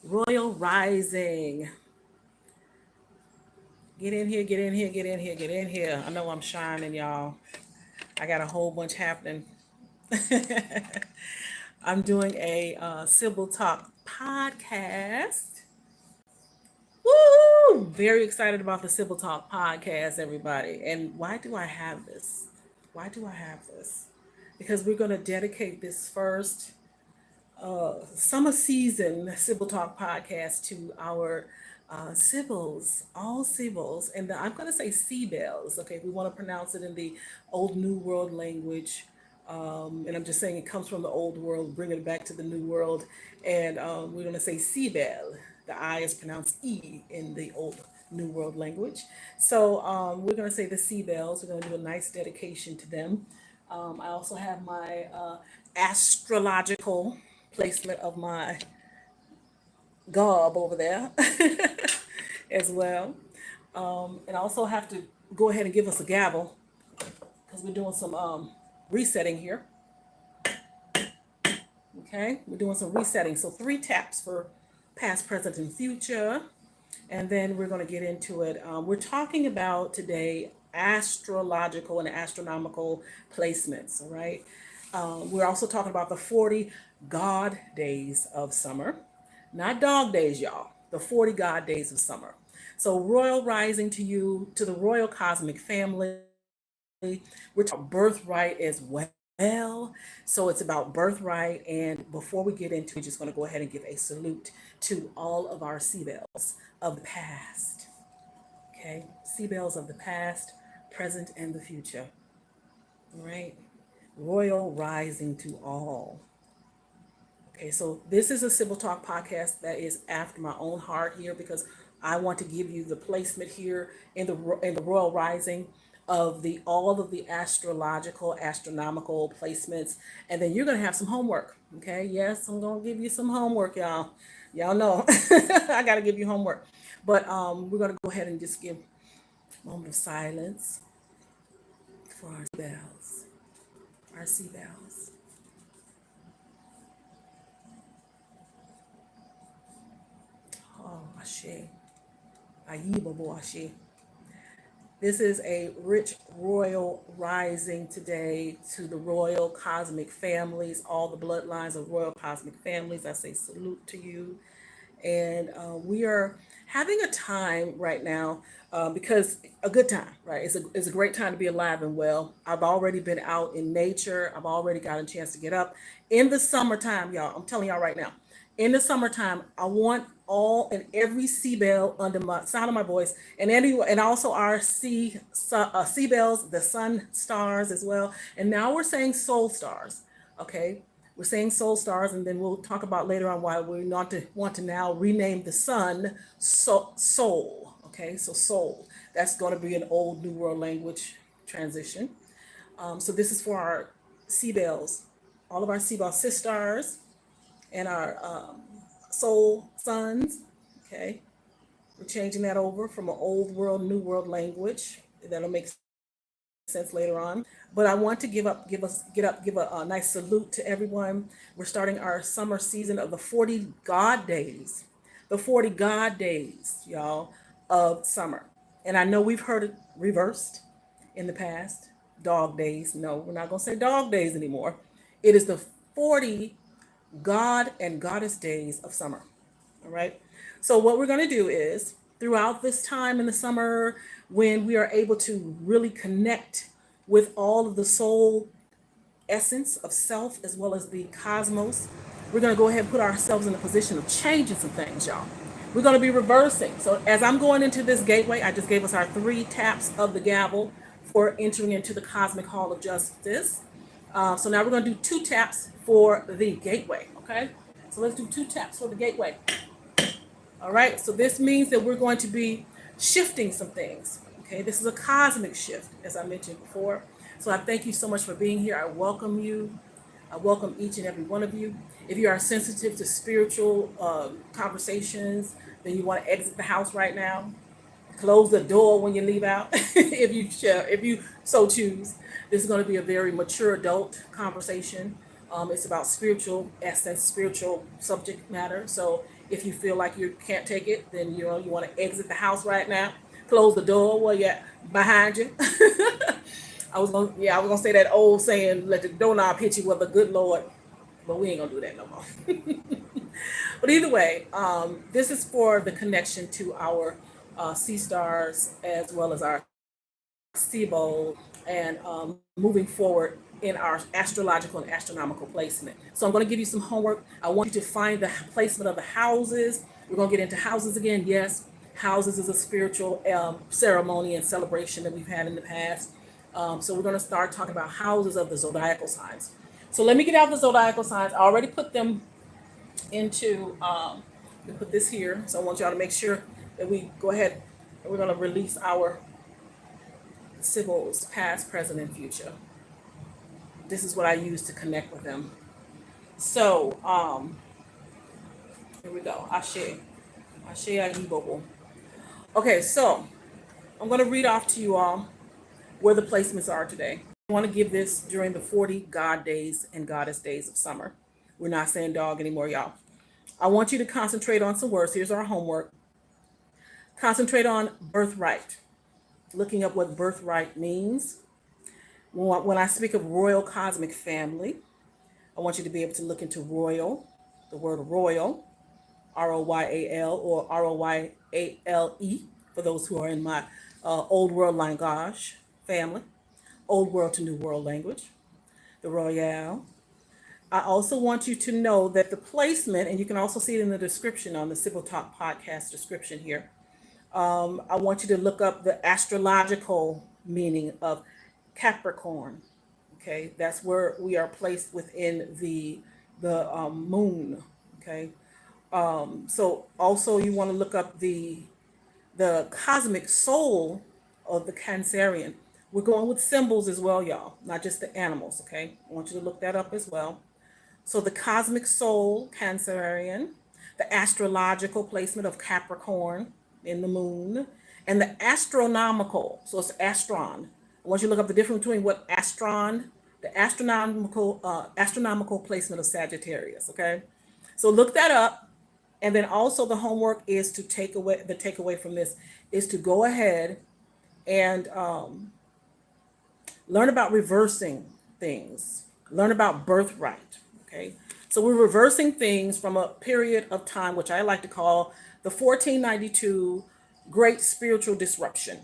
Royal Rising. Get in here, get in here, get in here, get in here. I know I'm shining, y'all. I got a whole bunch happening. I'm doing a Sibyl Talk podcast. Woo! Very excited about the Sibyl Talk podcast, everybody. And why do I have this? Why do I have this? Because we're going to dedicate this first summer season Sibyl Talk podcast to our Sibyls, all Sibyls, and I'm going to say Sibels. Okay, we want to pronounce it in the Old New World language, and I'm just saying it comes from the Old World, bringing it back to the New World, and we're going to say Sibel. The I is pronounced E in the Old New World language. So we're going to say the Sibels. We're going to do a nice dedication to them. I also have my astrological placement of my garb over there as well. And I also have to go ahead and give us a gavel because we're doing some resetting here. Okay, we're doing some resetting. So 3 taps for past, present, and future. And then we're going to get into it. We're talking about today astrological and astronomical placements, all right? We're also talking about the 40 God Days of Summer. Not dog days, y'all. The 40 God Days of Summer. So royal rising to you, to the royal cosmic family. We're talking birthright as well. So it's about birthright. And before we get into it, we're just going to go ahead and give a salute to all of our Sibels of the past. Okay? Sibels of the past, present, and the future. All right? Royal rising to all. Okay, so this is a Sibyl Talk podcast that is after my own heart here because I want to give you the placement here in the Royal Rising of the all of the astrological, astronomical placements, and then you're gonna have some homework. Okay, yes, I'm gonna give you some homework, y'all. Y'all know I gotta give you homework, but we're gonna go ahead and just give a moment of silence for our bells, our sea bells. Oh, Ashe. Ayiba Ashe. This is a rich royal rising today to the royal cosmic families, all the bloodlines of royal cosmic families. I say salute to you. And we are having a time right now because a good time, right? It's a great time to be alive and well. I've already been out in nature. I've already got a chance to get up in the summertime, y'all. I'm telling y'all right now, in the summertime, I want all and every sea bell under my sound of my voice, and also our sea bells, the sun stars as well. And now we're saying soul stars. Okay, we're saying soul stars, and then we'll talk about later on why we want to now rename the sun soul. Okay, so soul. That's going to be an old New World language transition. So this is for our sea bells, all of our sea bell sisters and our soul sons. Okay, we're changing that over from an old world, new world language. That'll make sense later on. But I want to give a nice salute to everyone. We're starting our summer season of the 40 God days, the 40 God days, y'all, of summer. And I know we've heard it reversed in the past, dog days. No, we're not going to say dog days anymore. It is the 40 God and Goddess days of summer. All right. So what we're going to do is throughout this time in the summer, when we are able to really connect with all of the soul essence of self as well as the cosmos, we're going to go ahead and put ourselves in a position of changing some things, y'all. We're going to be reversing. So as I'm going into this gateway, I just gave us our 3 taps of the gavel for entering into the cosmic hall of justice. So now we're going to do 2 taps for the gateway. Okay, so let's do 2 taps for the gateway. All right, so this means that we're going to be shifting some things. Okay, this is a cosmic shift, as I mentioned before. So I thank you so much for being here. I welcome you. I welcome each and every one of you. If you are sensitive to spiritual conversations, then you want to exit the house right now. Close the door when you leave out, if you so choose. This is going to be a very mature adult conversation. It's about spiritual essence, spiritual subject matter. So If you feel like you can't take it, then you want to exit the house right now. Close the door while you're behind you. I was gonna say that old saying, "Let the doorknob hit you with the good Lord," but we ain't gonna do that no more. But either way, this is for the connection to our sea stars as well as our Sibyl, and moving forward in our astrological and astronomical placement. So I'm going to give you some homework. I want you to find the placement of the houses. We're going to get into houses again. Yes, houses is a spiritual ceremony and celebration that we've had in the past. So we're going to start talking about houses of the zodiacal signs. So let me get out the zodiacal signs. I already put them into, put this here. So I want y'all to make sure that we go ahead and we're going to release our Sybils, past, present, and future. This is what I use to connect with them. So, here we go. Ashe. Ashe Ayibobo. Okay, so I'm going to read off to you all where the placements are today. I want to give this during the 40 God Days and Goddess Days of Summer. We're not saying dog anymore, y'all. I want you to concentrate on some words. Here's our homework. Concentrate on birthright. Looking up what birthright means. When I speak of royal cosmic family, I want you to be able to look into royal, the word royal, Royal or Royale, for those who are in my old world langage family, old world to new world language, the royale. I also want you to know that the placement, and you can also see it in the description on the Sibyl Talk podcast description here. I want you to look up the astrological meaning of Capricorn. Okay, that's where we are placed within the moon. Okay, so also you want to look up the cosmic soul of the Cancerian. We're going with symbols as well, y'all, not just the animals. Okay, I want you to look that up as well. So the cosmic soul, Cancerian, the astrological placement of Capricorn in the moon, and the astronomical, so it's astron. I want you to look up the difference between what the astronomical placement of Sagittarius, okay? So look that up. And then also the homework is to the takeaway from this is to go ahead and learn about reversing things, learn about birthright, okay? So we're reversing things from a period of time, which I like to call the 1492 Great Spiritual Disruption,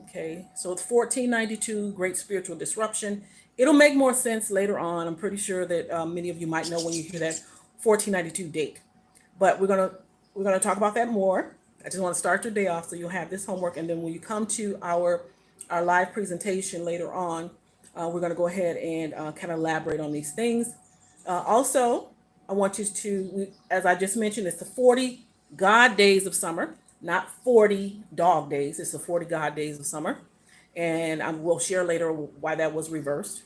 okay? So it's 1492 Great Spiritual Disruption. It'll make more sense later on. I'm pretty sure that many of you might know when you hear that 1492 date. But we're gonna talk about that more. I just want to start your day off so you'll have this homework, and then when you come to our live presentation later on, we're gonna go ahead and kind of elaborate on these things. Also, I want you to, as I just mentioned, it's the 40 God Days of Summer, not 40 dog days. It's the 40 God Days of Summer, and I will share later why that was reversed.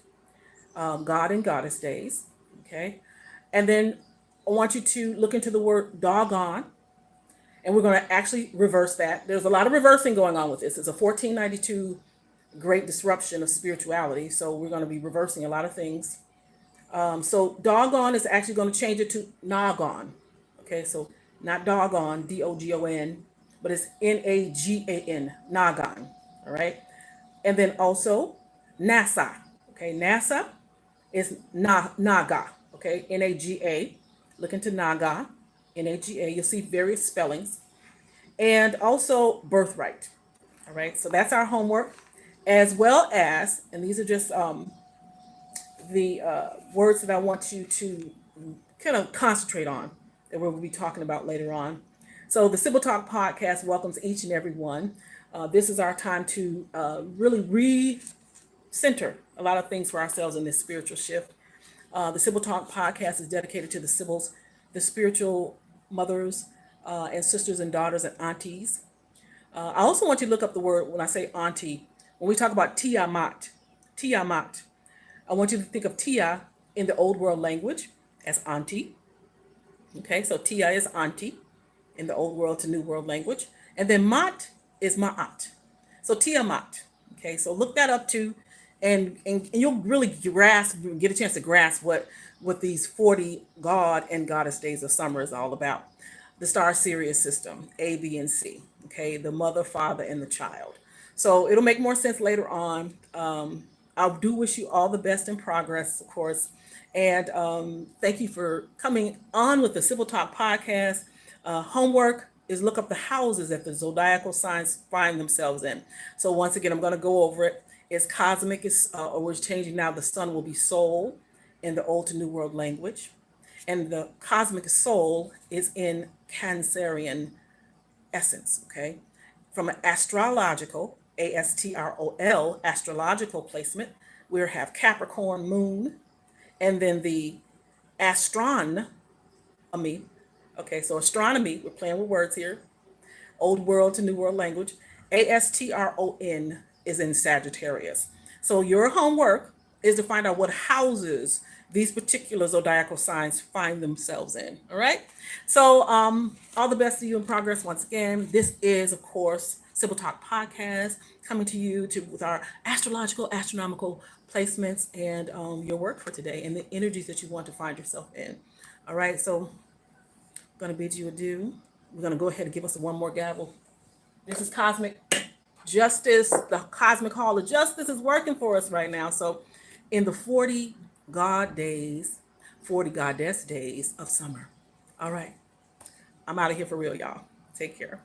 God and Goddess Days, okay? And then I want you to look into the word doggone, and we're going to actually reverse that. There's a lot of reversing going on with this. It's a 1492 great disruption of spirituality, so we're going to be reversing a lot of things. So doggone is actually going to change it to nogon, okay? So not doggone, Dogon, but it's Nagan, nogon, all right? And then also NASA, okay? NASA is Naga, okay? Naga. Look into Naga, Naga. You'll see various spellings. And also birthright, all right? So that's our homework, as well as, and these are just the words that I want you to kind of concentrate on that we'll be talking about later on. So the Sibyl Talk podcast welcomes each and every one. This is our time to really recenter a lot of things for ourselves in this spiritual shift. The Sibyl Talk podcast is dedicated to the Sibyls, the spiritual mothers and sisters and daughters and aunties. I also want you to look up the word when I say auntie. When we talk about Tiamat, I want you to think of Tia in the old world language as auntie. Okay, so Tia is auntie in the old world to new world language. And then Mat is Ma'at. So Tiamat. Okay, so look that up too. And you'll really get a chance to grasp what these 40 God and Goddess Days of Summer is all about. the star Sirius system, A, B, and C. Okay, the mother, father, and the child. So it'll make more sense later on. I do wish you all the best in progress, of course. And thank you for coming on with the Civil Talk podcast. Homework is look up the houses that the zodiacal signs find themselves in. So once again, I'm going to go over it. It's cosmic, or we're changing now. The sun will be soul in the Old to New World language, and the cosmic soul is in Cancerian essence. Okay, from an astrological, ASTROL, astrological placement, we have Capricorn moon, and then the astronomy. Okay, so astronomy, we're playing with words here. Old world to new world language. ASTRON is in Sagittarius. So your homework is to find out what houses these particular zodiacal signs find themselves in. All right. So all the best to you in progress once again. This is, of course, Sibyl Talk Podcast coming to you with our astrological, astronomical placements and your work for today and the energies that you want to find yourself in. All right. So I'm going to bid you adieu. We're going to go ahead and give us one more gavel. This is Cosmic Justice. The Cosmic Hall of Justice is working for us right now. So in the 40 God days, 40 Goddess days of summer. All right. I'm out of here for real, y'all. Take care.